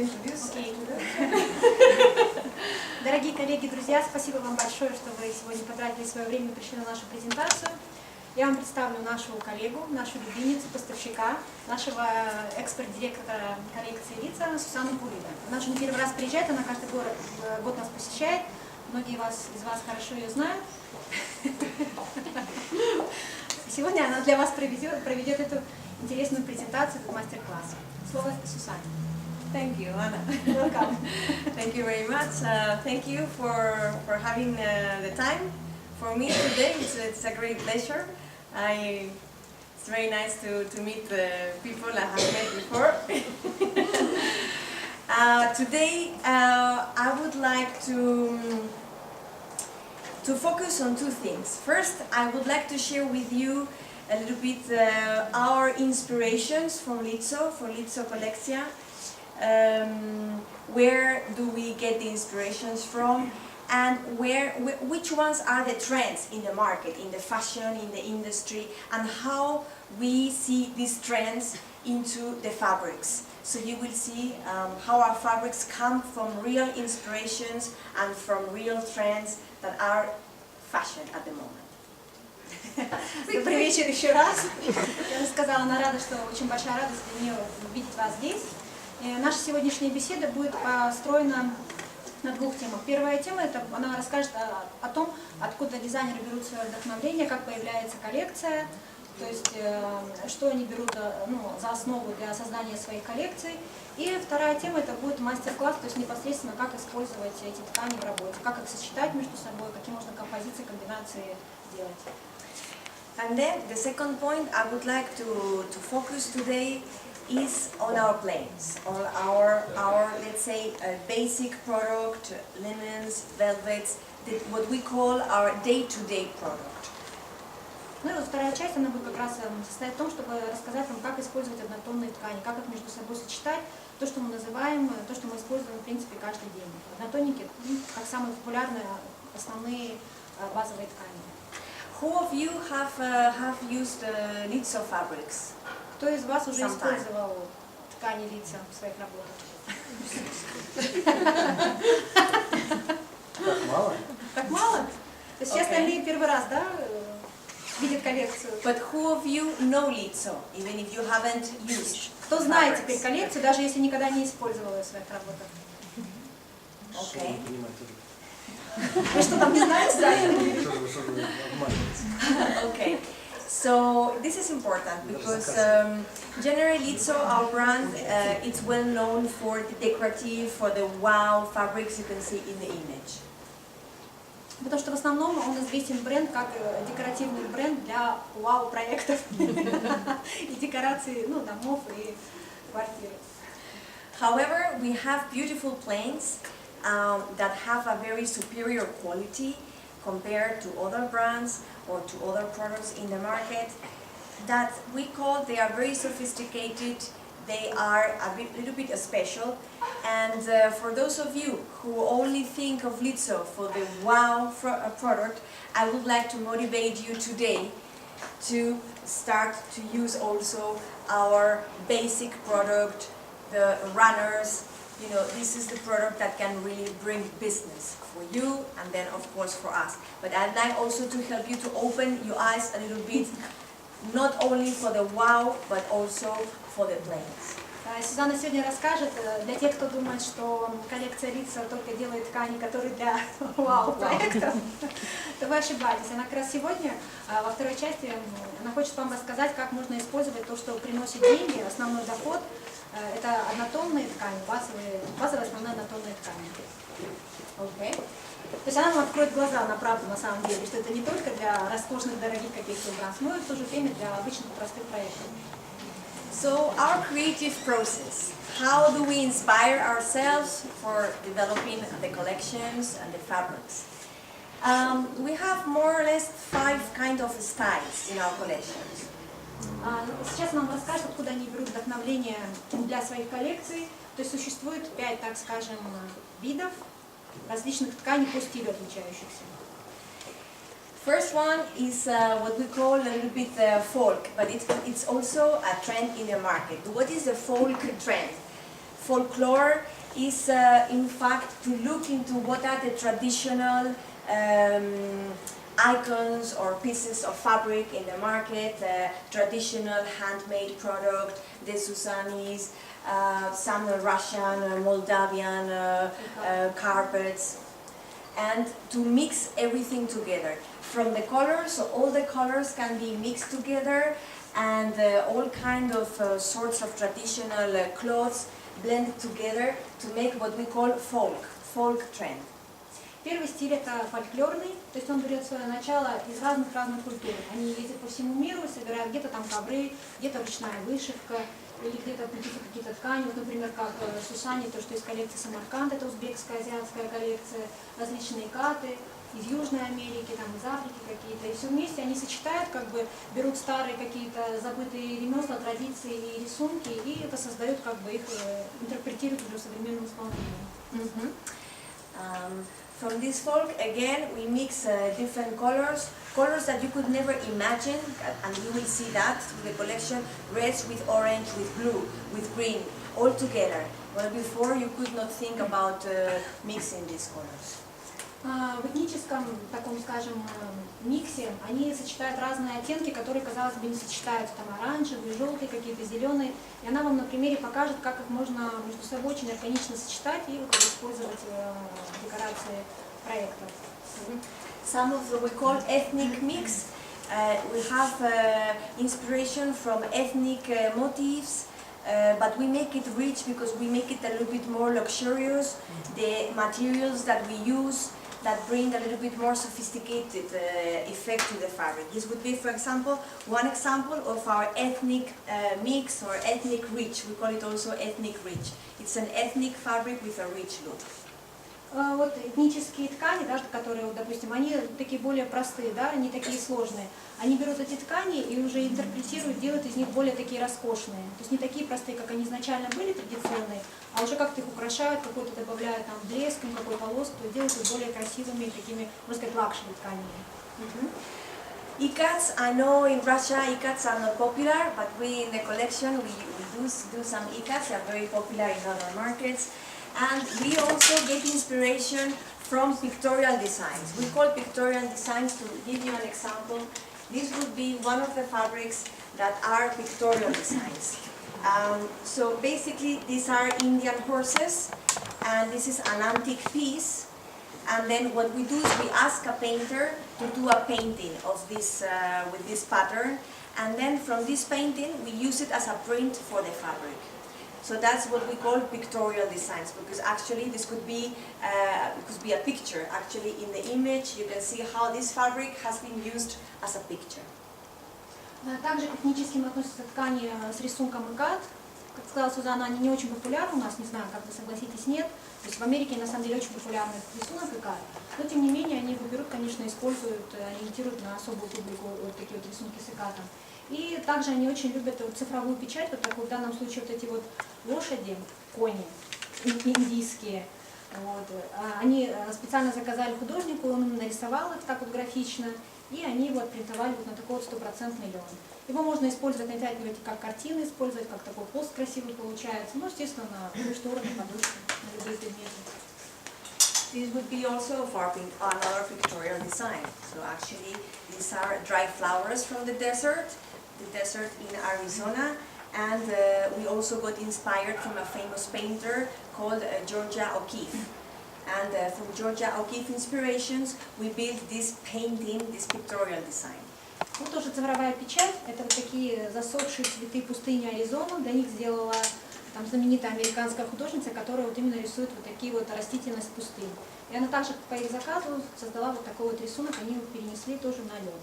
Okay. Дорогие коллеги, друзья, спасибо вам большое, что вы сегодня потратили свое время и пришли на нашу презентацию. Я вам представлю нашу коллегу, нашу любимицу, поставщика, нашего эксперт-директора коллекции лица Сусанну Пулида. Она уже не первый раз приезжает, она каждый год нас посещает. Многие из вас хорошо ее знают. Сегодня она для вас проведет эту интересную презентацию, этот мастер-класс. Слово Сусанне. Thank you, Anna. Welcome. Thank you very much. Thank you for having the time. For me today, it's a great pleasure. It's very nice to meet the people I have met before. Today, I would like to focus on two things. First, I would like to share with you a little bit our inspirations from Litzo, for Litzo Kolekcja. Where do we get the inspirations from, and which ones are the trends in the market, in the fashion, in the industry, and how we see these trends into the fabrics. So you will see how our fabrics come from real inspirations and from real trends that are fashion at the moment. Добрый вечер еще раз. Я сказала, она рада, что очень большая радость для нее видеть вас здесь. Наша сегодняшняя беседа будет построена на двух темах. Первая тема, это она расскажет о том, откуда дизайнеры берут свое вдохновление, как появляется коллекция, то есть что они берут за основу для создания своих коллекций. И вторая тема, это будет мастер-класс, то есть непосредственно как использовать эти ткани в работе, как их сочетать между собой, какие можно композиции, комбинации делать. And then the second point I would like to focus today is on our planes, on our let's say basic product, linens, velvets, what we call our day-to-day product. Ну и вот вторая часть, она будет как раз состоять в том, чтобы рассказать вам, как использовать однотонные ткани, как их между собой сочетать, то, что мы называем, то, что мы используем в принципе каждый день. Однотонники, как самые популярные, основные базовые ткани. Who of you have used Litzo fabrics? Кто из вас уже использовал ткани лица в своих работах? Так мало? Так мало? То есть все остальные первый раз, да, видят коллекцию? But who of you know Litzo, even if you haven't used? Кто знает теперь коллекцию, даже если никогда не использовал ее в своих работах? Okay. Вы что, там не знаете? Okay. So this is important because generally Litzo, our brand, it's well known for the decorative, for the wow fabrics you can see in the image. Потому что в основном он известен бренд как декоративный бренд для вау-проектов и декорации домов и квартир. However, we have beautiful planes that have a very superior quality compared to other brands or to other products in the market that we call, they are very sophisticated, they are little bit special, and for those of you who only think of Litzo for the wow product, I would like to motivate you today to start to use also our basic product, the runners. You know, this is the product that can really bring business for you and then of course for us. But I'd like also to help you to open your eyes a little bit, not only for the wow, but also for the planes. Сюзанна сегодня расскажет для тех, кто думает, что коллекция Litzo только делает ткани, которые для вау-проектов, то вы ошибаетесь. Она как раз сегодня, во второй части, она хочет вам рассказать, как можно использовать то, что приносит деньги, основной доход. Это однотонные ткани, базовые основные однотонные ткани. Okay. То есть она вам откроет глаза на правду на самом деле, что это не только для роскошных, дорогих каких-то бранж, но и в то же время для обычных простых проектов. So our creative process, how do we inspire ourselves for developing the collections and the fabrics? We have more or less 5 kind of styles in our collections. Сейчас нам расскажут, откуда они берут вдохновление для своих коллекций. То есть существует 5, так скажем, видов различных тканей по стилю отличающихся. First one is what we call a little bit folk, but it's also a trend in the market. What is the folk trend? folklore is in fact to look into what are the traditional icons or pieces of fabric in the market, traditional handmade product, the Susanis, some Russian, Moldavian carpets, and to mix everything together. From the colors, so all the colors can be mixed together, and all kind of sorts of traditional clothes blended together to make what we call folk trend. Первый стиль это фольклорный, то есть он берет свое начало из разных культур. Они ездят по всему миру, собирают где-то там ковры, где-то ручная вышивка, или где-то какие-то ткани, вот, например, как Сусани, то, что из коллекции Самарканд, это узбекская, азиатская коллекция, различные каты из Южной Америки, там, из Африки какие-то, и все вместе они сочетают, как бы берут старые какие-то забытые ремесла, традиции и рисунки, и это создают, как бы их интерпретируют уже в современном исполнении. From this folk, again, we mix different colors that you could never imagine, and you will see that with the collection, reds with orange, with blue, with green, all together. Well, before you could not think about mixing these colors. В этническом, таком, скажем, миксе они сочетают разные оттенки, которые, казалось бы, не сочетаются. Там оранжевые, желтые, какие-то зеленые. И она вам на примере покажет, как их можно между собой очень органично сочетать и вот использовать в декорации проектов. Some of what we call ethnic mix. We have inspiration from ethnic motifs. But we make it rich because we make it a little bit more luxurious. The materials that we use that bring a little bit more sophisticated effect to the fabric. This would be, for example, one example of our ethnic mix or ethnic rich. We call it also ethnic rich. It's an ethnic fabric with a rich look. Вот этнические ткани, да, которые, вот, допустим, они такие более простые, да, они такие сложные. Они берут эти ткани и уже интерпретируют, делают из них более такие роскошные. То есть не такие простые, как они изначально были, традиционные, а уже как-то их украшают, какой-то добавляют там блеск, какой-то лоск, то делают их более красивыми, такими, можно сказать, лакшери тканями. Ikats, I know in Russia ikats are not popular, but we in the collection we do some ikats. They are very popular in other markets. And we also get inspiration from pictorial designs. We call pictorial designs, to give you an example, this would be one of the fabrics that are pictorial designs. So basically these are Indian horses, and this is an antique piece. And then what we do is we ask a painter to do a painting of this with this pattern, and then from this painting we use it as a print for the fabric. So that's what we call pictorial designs, because actually this could be a picture. Actually in the image you can see how this fabric has been used as a picture. Также к этническим относятся ткани с рисунком икат. Как сказала Сузанна, они не очень популярны у нас, не знаю, как вы согласитесь, нет. То есть в Америке на самом деле очень популярный рисунок икат. Но тем не менее они его берут, конечно, используют, ориентируют на особую публику вот такие вот рисунки с икатом. И также они очень любят вот цифровую печать, вот такую, в данном случае вот эти вот лошади, кони индийские. Вот. Они специально заказали художнику, он им нарисовал их так вот графично, и они его отпринтовали вот на такой вот 100% лен. Его можно использовать, натягивать как картины, использовать, как такой пост красивый получается, ну, естественно, на шторы, на подушки, на любые предметы. This would be also for another pictorial design. So actually these are dried flowers from the desert in Arizona, and we also got inspired from a famous painter called Georgia O'Keeffe. And from Georgia O'Keeffe inspirations we built this painting, this pictorial design. Вот тоже цифровая печать, это вот такие засохшие цветы пустыни Аризоны, для них сделала там знаменитая американская художница, которая вот именно рисует вот такие вот растительность пустынь. И она также по их заказу создала вот такой вот рисунок, они его перенесли тоже на лен.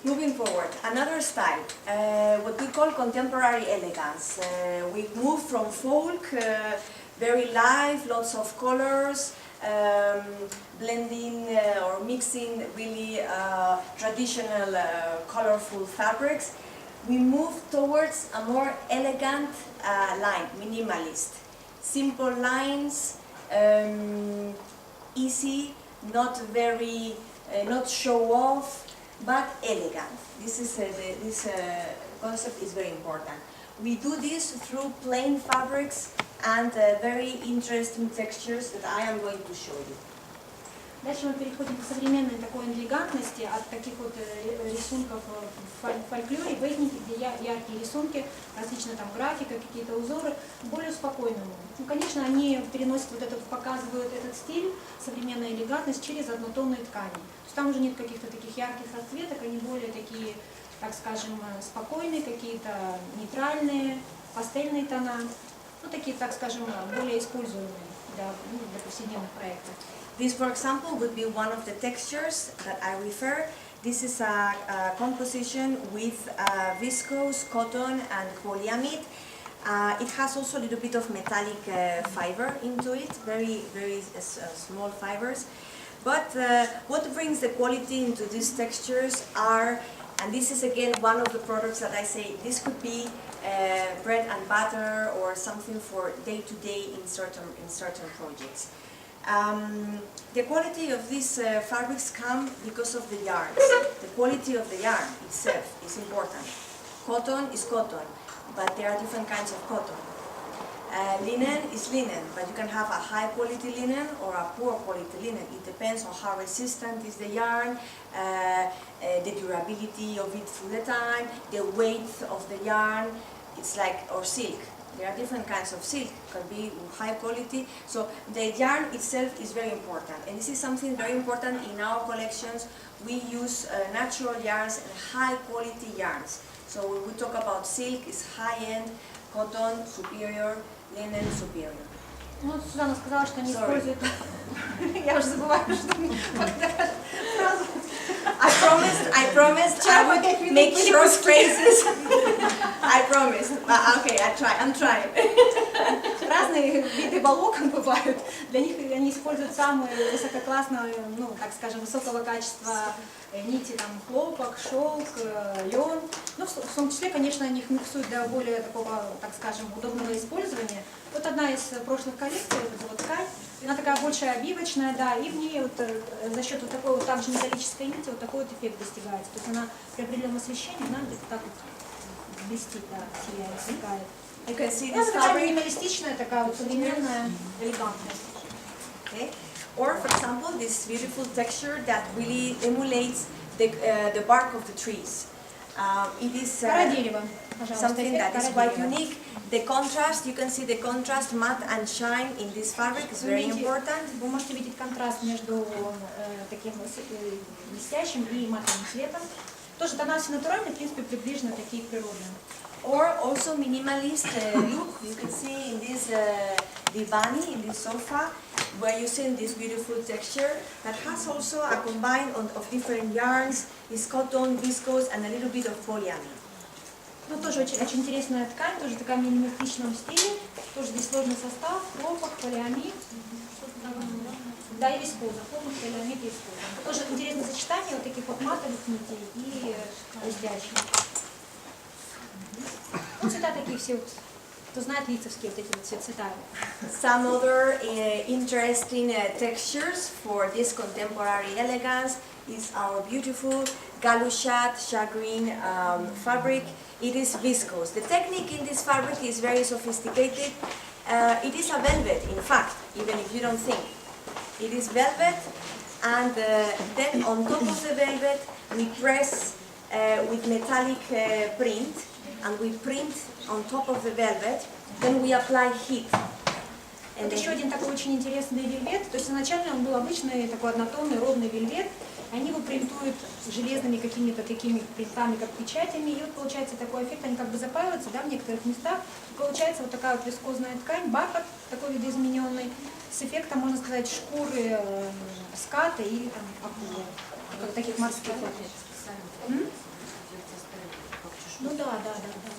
Moving forward, another style, what we call contemporary elegance. We move from folk, very live, lots of colors, blending or mixing really traditional colorful fabrics. We move towards a more elegant line, minimalist. Simple lines, easy, not very, not show off, but elegant. This is this concept is very important. We do this through plain fabrics and very interesting textures that I am going to show you. Дальше мы переходим к современной такой элегантности от таких вот рисунков в фольклоре, в этнике, где яркие рисунки, различная там графика, какие-то узоры, к более спокойному. Ну, конечно, они переносят вот этот, показывают этот стиль, современная элегантность через однотонные ткани. То есть там уже нет каких-то таких ярких расцветок, они более такие, так скажем, спокойные, какие-то нейтральные, пастельные тона, ну такие, так скажем, более используемые для повседневных проектов. This, for example, would be one of the textures that I refer. This is a composition with viscose, cotton, and polyamide. It has also a little bit of metallic fiber into it, very small fibers. But what brings the quality into these textures are, and this is again one of the products that I say, this could be bread and butter or something for day-to-day in certain projects. The quality of these fabrics come because of the yarns. The quality of the yarn itself is important. Cotton is cotton, but there are different kinds of cotton. Linen is linen, but you can have a high quality linen or a poor quality linen. It depends on how resistant is the yarn, the durability of it through the time, the weight of the yarn. It's like, or silk. There are different kinds of silk, can be high quality. So the yarn itself is very important. And this is something very important in our collections. We use natural yarns and high quality yarns. So when we talk about silk, it's high-end, cotton superior, linen superior. Ну, Сюзанна сказала, что они используют... Я уже забываю, что фразу. I promised I would make short phrases. I promised. Okay, I'm trying. Разные виды волокон бывают. Для них они используют самые высококлассные, ну, так скажем, высокого качества нити, там, хлопок, шелк, лен. Ну, в том числе, конечно, они их миксуют для более такого, так скажем, удобного использования. Вот одна из прошлых коллекций, вот ткань, она такая больше обивочная, да, и в ней вот за счет вот такой вот также металлической нити вот такой вот эффект достигается. То есть она при определенном освещении, она где-то так вот блестит, да, сияет, сверкает. You can see Ну, this такая fabric. минималистичная, такая вот современная, элегантная. Okay. Or, for example, this beautiful texture that really emulates the bark of the trees. It is Кора дерева, пожалуйста, something эффект that is кора quite дерева. unique. The contrast, you can see the contrast, matte and shine in this fabric is very important. Вы можете видеть контраст между таким блестящим и матовым цветом. Тоже тона все натуральные, в принципе, приближены такие к природным. Or also minimalist look. You can see in this divani, in this sofa, where you see this beautiful texture that has also a combine of different yarns. It's cotton, viscose, and a little bit of polyamide. Ну, тоже очень интересная ткань, тоже такая в минималистичном стиле. Тоже здесь сложный состав, хлопок, полиамид. Да, и вискоза. Хлопок, полиамид и вискоза. Тоже интересное сочетание вот таких вот матовых нитей и блестящих. Ну, цвета такие все, вот, кто знает лицевские вот эти вот цвета. Some other interesting textures for this contemporary elegance is our beautiful galushat shagreen fabric. It is viscose. The technique in this fabric is very sophisticated. It is a velvet, in fact, even if you don't think. It is velvet, and then on top of the velvet we press with metallic print, and we print on top of the velvet. Then we apply heat. Вот еще один такой очень интересный вельвет. То есть изначально он был обычный такой однотонный ровный вельвет. Они его принтуют железными какими-то такими принтами, как печатями. И вот получается такой эффект, они как бы запаиваются, да, в некоторых местах. И получается вот такая вот вискозная ткань, бархат такой видоизмененный, с эффектом, можно сказать, шкуры ската или там акулы, как таких морских. Ну да.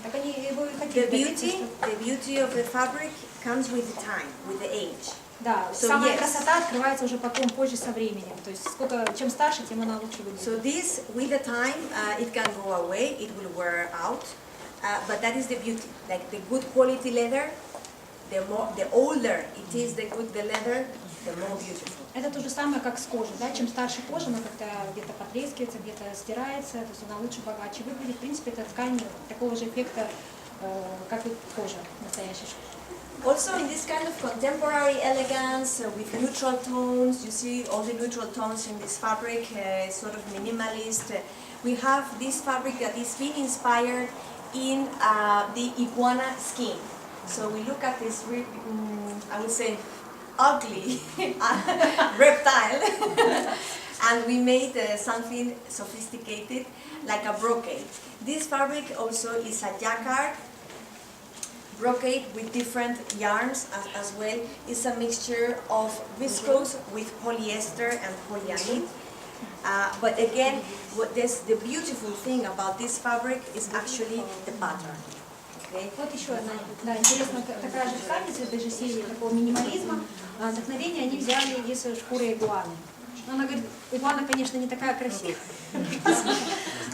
Так они его и хотели. The beauty of the fabric comes with the time, with the age. Да, So самая yes. красота открывается уже потом, позже со временем. То есть чем старше, тем она лучше выглядит. So this, with the time, it can go away, it will wear out, but that is the beauty. Like the good quality leather, the older it is the leather, the more beautiful. Это то же самое, как с кожей. Да? Чем старше кожа, она как-то где-то потрескивается, где-то стирается, то есть она лучше, богаче выглядит. В принципе, это ткань такого же эффекта, как и кожа настоящая. Also in this kind of contemporary elegance with neutral tones, you see all the neutral tones in this fabric, sort of minimalist. We have this fabric that is being inspired in the iguana skin. So we look at this, I would say, ugly reptile and we made something sophisticated like a brocade. This fabric also is a jacquard brocade with different yarns as well. It's a mixture of viscose with polyester and polyamide. But again, the beautiful thing about this fabric is actually the pattern. Okay? Вот еще одна, да, интересная такая же ткань из этой же серии такого минимализма. Вдохновение они взяли из шкуры игуаны. Она говорит, игуана, конечно, не такая красивая,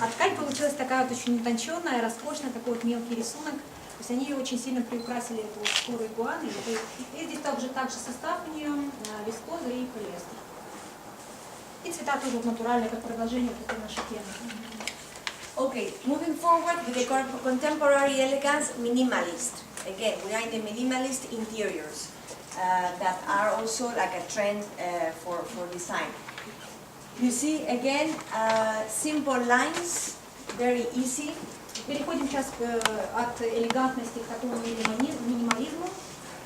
а ткань получилась такая вот очень утонченная, роскошная, такой вот мелкий рисунок. То есть они ее очень сильно приукрасили, эту шкуру игуаны. И здесь также состав у нее вискоза и полиэстер. И цвета тоже вот натуральные, как продолжение вот этой нашей темы. Okay, moving forward with the contemporary elegance, minimalist. Again, we are in the minimalist interiors that are also like a trend for design. You see, again, simple lines, very easy. Переходим сейчас от элегантности к такому минимализму.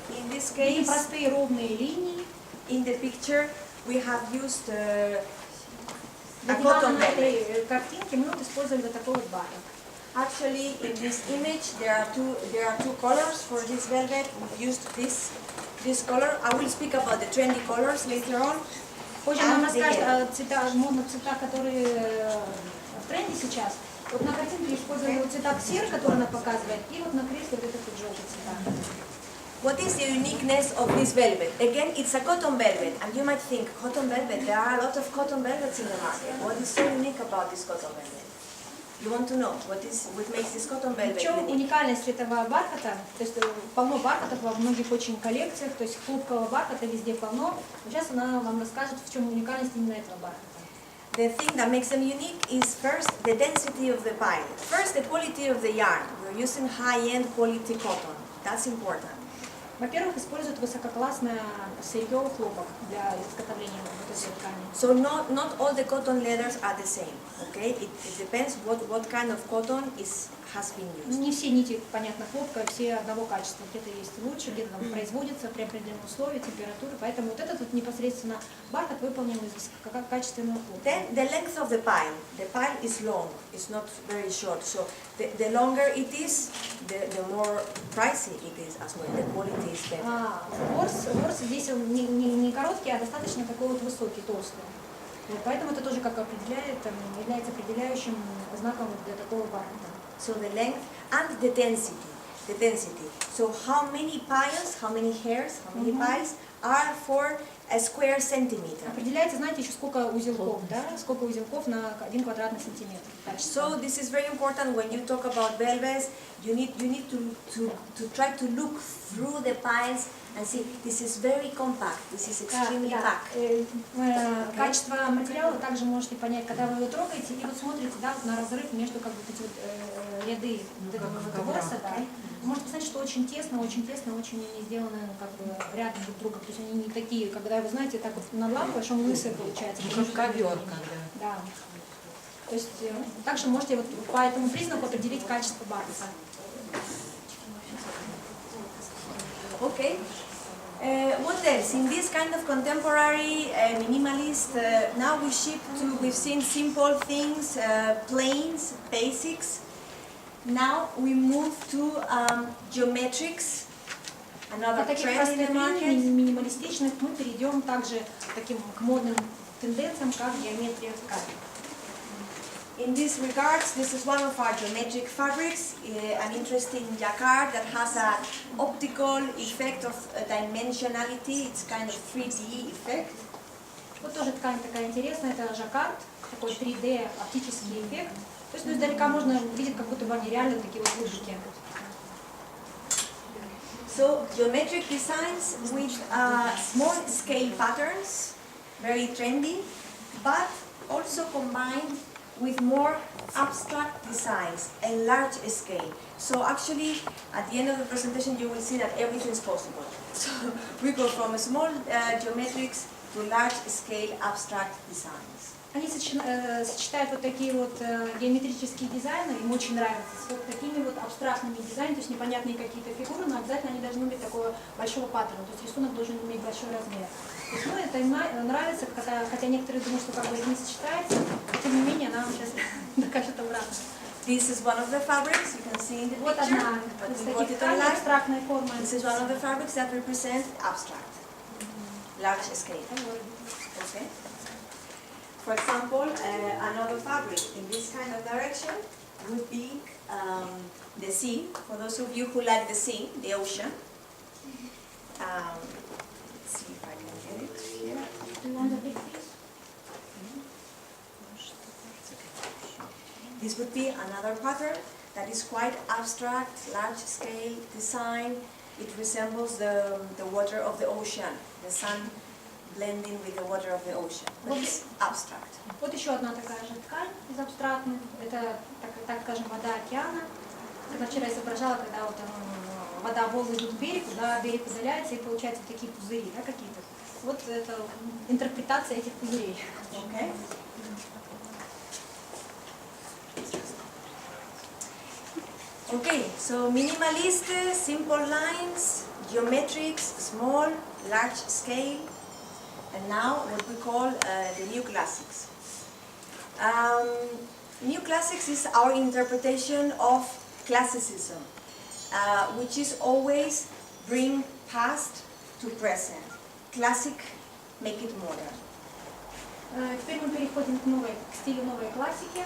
In this Видим case, простые ровные линии. in the picture, we have used a Для cotton на velvet. этой картинке мы вот использовали вот такой вот бархат. Actually, in this image, there are two colors for this velvet. We've used this color. I will speak about the trendy colors later on. Позже нам расскажет о цветах, модных цветах, которые в тренде сейчас. Вот на картинке использовали вот цвета серы, которые она показывает, и вот на кресле вот этот вот желтый цвета. What is the uniqueness of this velvet? Again, it's a cotton velvet, and you might think, cotton velvet, there are a lot of cotton velvets in the market. What is so unique about this cotton velvet? You want to know what makes this cotton В velvet чем unique? уникальность этого бархата? То есть полно бархатов во многих очень коллекциях, то есть хлопкового бархата везде полно. Но сейчас она вам расскажет, в чем уникальность именно этого бархата. The thing that makes them unique is first the density of the pile. First, the quality of the yarn. We're using high-end quality cotton. That's important. Во-первых, используют высококлассное сырье хлопок для изготовления вот этой ткани. So not all the cotton leathers are the same. Okay, it depends what kind of cotton has been used. Не все нити, понятно, хлопка, все одного качества. Где-то есть лучше, где-то там производится при определенных условиях, температуры. Поэтому вот этот вот непосредственно бархат выполнен из высококачественного хлопка. Then the length of the pile. The pile is long. It's not very short. So the longer it is, the more pricey it is as well. The quality is better. Ворс здесь он не короткий, а достаточно такой вот высокий, толстый. Вот, поэтому это тоже как является определяющим знаком для такого бархата. So the length and the density. The density. So how many piles, how many hairs, how many piles are for a square centimeter. Определяется, знаете, еще сколько узелков, да? Сколько узелков на 1 квадратный сантиметр. So this is very important when you talk about velvets. You need to try to look through the piles and see this is very compact. This is extremely packed. Качество материала также можете понять, когда вы его трогаете и вот смотрите, да, вот на разрыв между как бы эти вот ряды вот этого ворса, да. Вы можете посмотреть, что очень тесно, очень они сделаны как бы рядом друг друга. То есть они не такие, когда вы знаете, так вот надламываешь, он лысый получается. Как ковер, да. То есть также можете вот по этому признаку определить качество бархата. Okay. What else? In this kind of contemporary minimalist, now we've seen simple things, plains, basics. Now we move to geometrics, another От таких trend in the простых market. линий, минималистичных, мы перейдем также к таким к модным тенденциям, как геометрия ткани. In this regards, this is one of our geometric fabrics, an interesting jacquard that has an optical effect of dimensionality. It's kind of 3D effect. Вот тоже ткань такая интересная, это жаккард, такой 3D оптический эффект. То есть издалека можно увидеть, как будто бы они реально такие вот лужики. So geometric designs with small scale patterns. very trendy, but also combined with more abstract designs and large scale. So actually, at the end of the presentation, you will see that everything is possible. So we go from small geometrics to large scale abstract designs. Они сочетают вот такие вот геометрические дизайны, им очень нравится, с вот такими вот абстрактными дизайнами, то есть непонятные какие-то фигуры, но обязательно они должны быть такого большого паттерна, то есть рисунок должен иметь большой размер. То есть, ну, это им нравится, хотя некоторые думают, что как бы это не сочетается, но тем не менее она вам сейчас докажет обратно. This is one of the fabrics you can see in the Вот picture, одна but из we таких got it тканей, online. абстрактной формы. This is one of the fabrics that represent abstract, large scale. Okay. For example, another fabric in this kind of direction would be the sea. For those of you who like the sea, the ocean. Let's see if I can get it here. Do you want a big piece? This would be another pattern that is quite abstract, large-scale design. It resembles the water of the ocean, the sun blending with the water of the ocean. But it's abstract. Вот еще одна такая же ткань из абстрактных. Это, так скажем, вода океана. Как вчера изображала, когда вот вода, волны идут к берегу, да, берег удаляется и получаются такие пузыри, да, какие-то. Вот это интерпретация этих пузырей. Okay. Okay, so minimalist, simple lines, geometrics, small, large scale, and now what we call the new classics. New classics is our interpretation of classicism, which is always bring past to present. Classic, make it modern. Теперь мы переходим к стилю новой классики.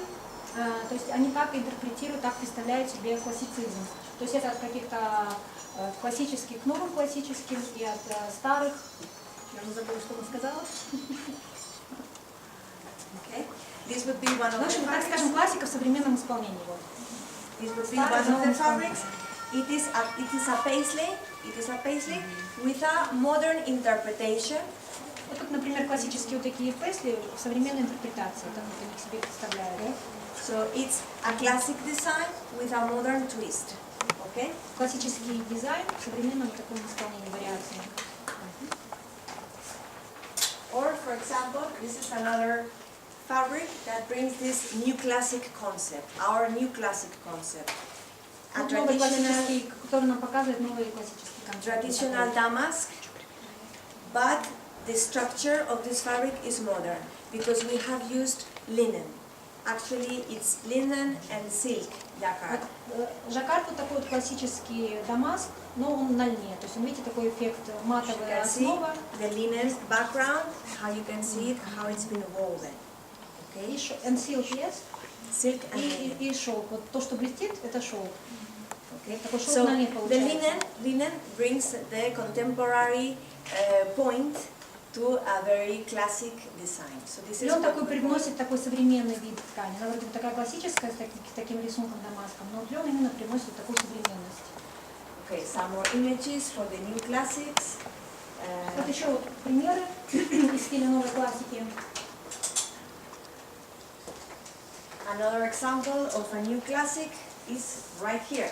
То есть они так интерпретируют, так представляют себе классицизм. То есть это от каких-то классических к новым классическим и от старых. Я уже забыла, что она сказала. Okay. This would be one of В общем, the так скажем, классика в современном исполнении. Вот. This would be one of the fabrics. It is a paisley. It is a paisley with a modern interpretation. Вот тут, например, классические вот такие пейсли в современной интерпретации. Это вот они себе представляют. So it's a classic design with a modern twist. Okay? Классический дизайн в современном таком исполнении, вариации. Or, for example, this is another fabric that brings this new classic concept, our new classic concept. A Вот новый классический, который нам показывает новый классический концепт. traditional damask, but the structure of this fabric is modern because we have used linen. Actually, it's linen and silk jacquard. Жаккард вот такой вот классический дамаск, но он на льне. То есть, видите, такой эффект You матовая can see основа the linen background, how you can see it, how it's been woven. Okay? and silk, yes, Silk and linen. и шелк. Вот то, что блестит, это шелк. Okay. Такой шелк So на льне the получается. linen brings the contemporary point to a very classic design. So this is Лен what такой we call- привносит такой современный вид ткани. Она вроде бы такая классическая, с таким рисунком дамаском, но лен именно привносит такую современность. Okay, some more images for the new classics. Вот еще вот примеры из стиля новой классики. Another example of a new classic is right here.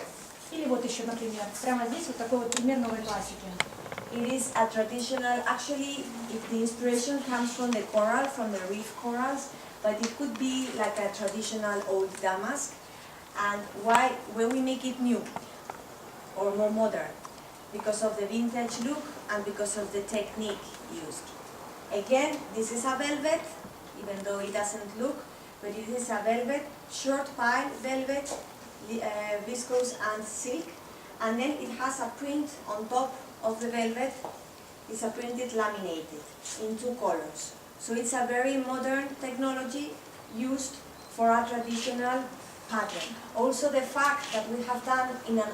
Или вот еще, например, прямо здесь вот такой вот пример новой классики. It is a traditional, actually, the inspiration comes from the coral, from the reef corals, but it could be like a traditional old damask. And why, when we make it new or more modern? Because of the vintage look and because of the technique used. Again, this is a velvet, even though it doesn't look, but it is a velvet, short pile velvet, viscose and silk, and then it has a print on top of the velvet. It's a printed laminated in two colors. So it's a very modern technology used for a traditional pattern. Also the fact that we have done in an